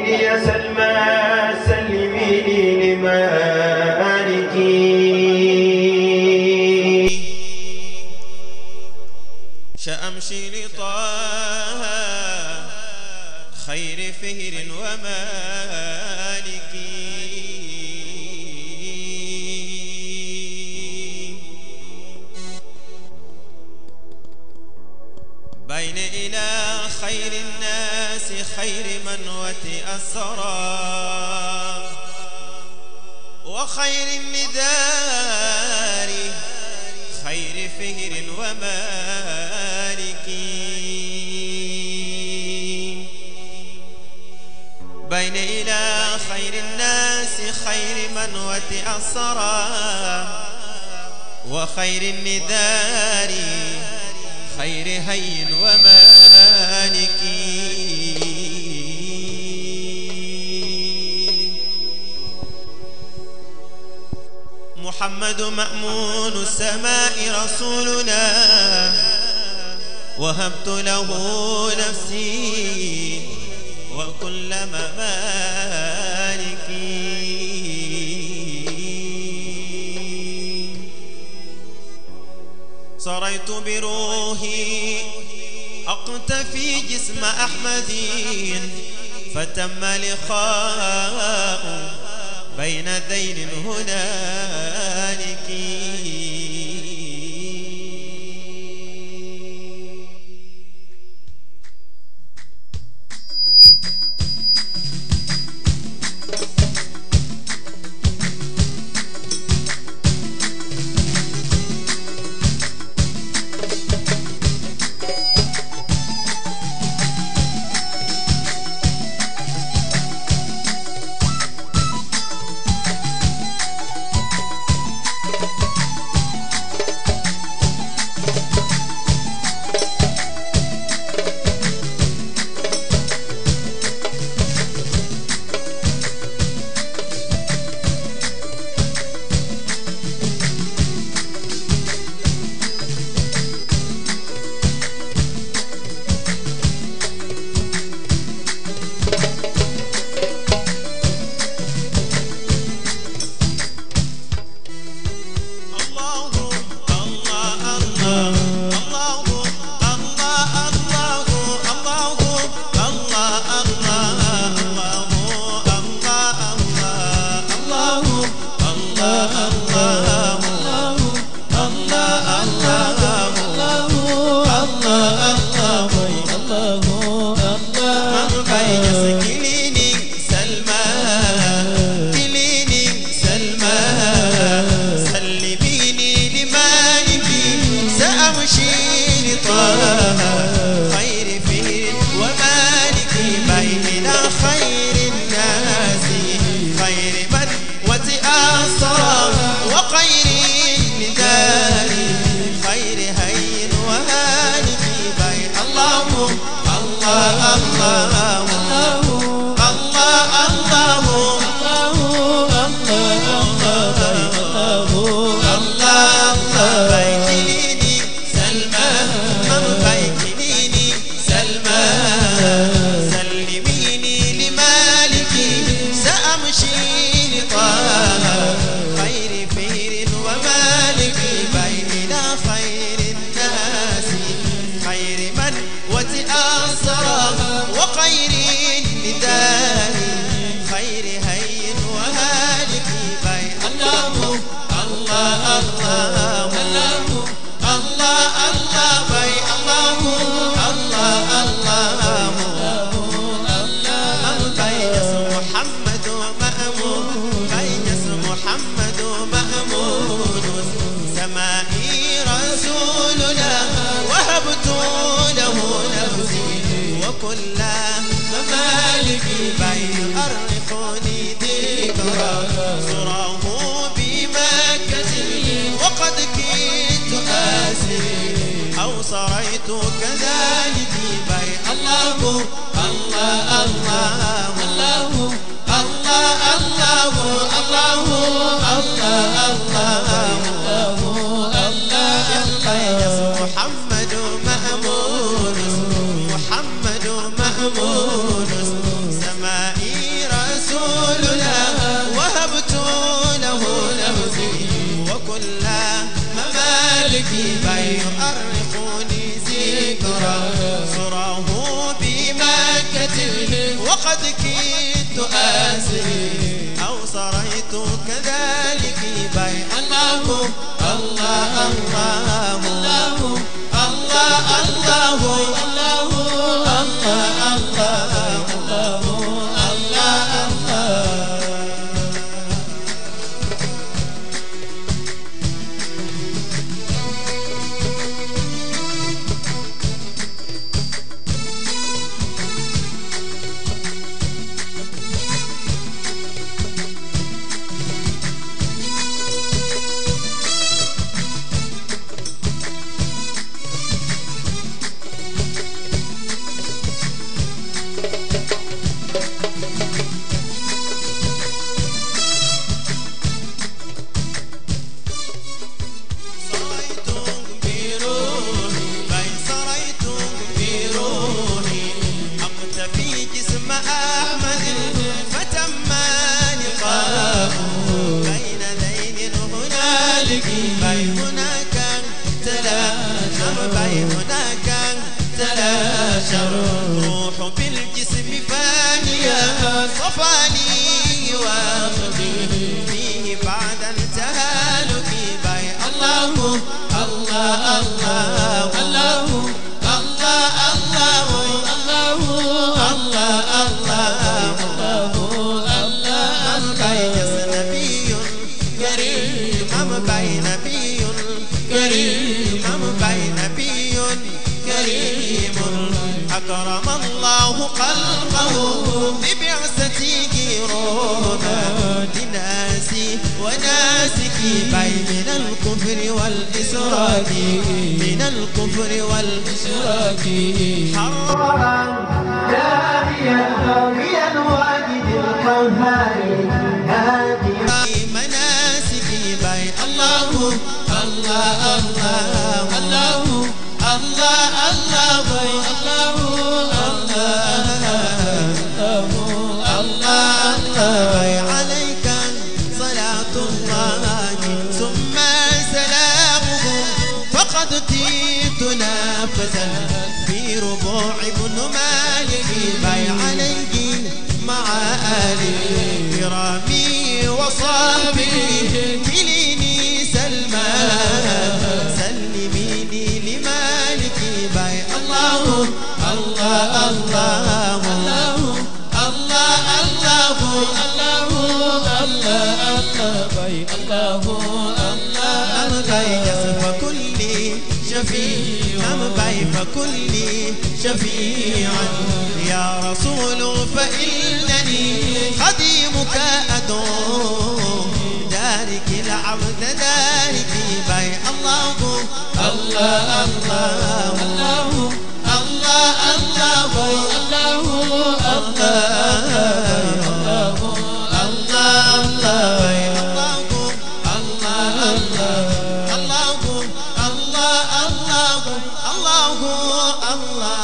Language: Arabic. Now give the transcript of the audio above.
يا سلمى سلميني لمالكي. شأمشي لطه خير فهر ومالكي بين إلى خير الناس خير من وتأسرا وخير النذار خير فهر ومالكي بين إلى خير الناس خير من وتأسرا وخير النذار خير هين ومالكي محمد مأمون السماء رسولنا وهبت له نفسي وكل ممالكي سريت بروحي أقتفي جسم أحمد فتم لقاء بين ذيل هنالك محمد مأمون سمائي يؤرقني ذكرى صراه بمكة وقد كدت آسري أو سريت كذلك بي الله الله الله الله الله الله روح بالجسم فانية صفاني واخذي فيه بعد التهالك بي الله الله الله الله الله الله الله الله بين نبي كريم بين نبي كريم بين نبي كريم أكرم الله خلقه ببعثته روما لناسي وناسكي من الكفر والإشراك من الكفر والإشراك حرما داعيا قويا واجد القهار هاديا مناسكي بي الله الله الله الله الله الله الله عليك صلاة الله ثم سلامه فقد تيت نافذا في ربوع ابن مالك بي عليه مع آله كرامي وصحبه كليني سلمان سلميني لمالك بي الله الله الله الله فكل شفيع فكل شفيعا يا رسول فإنني خديمك أدعو دارك العبد دارك بي الله الله الله الله الله الله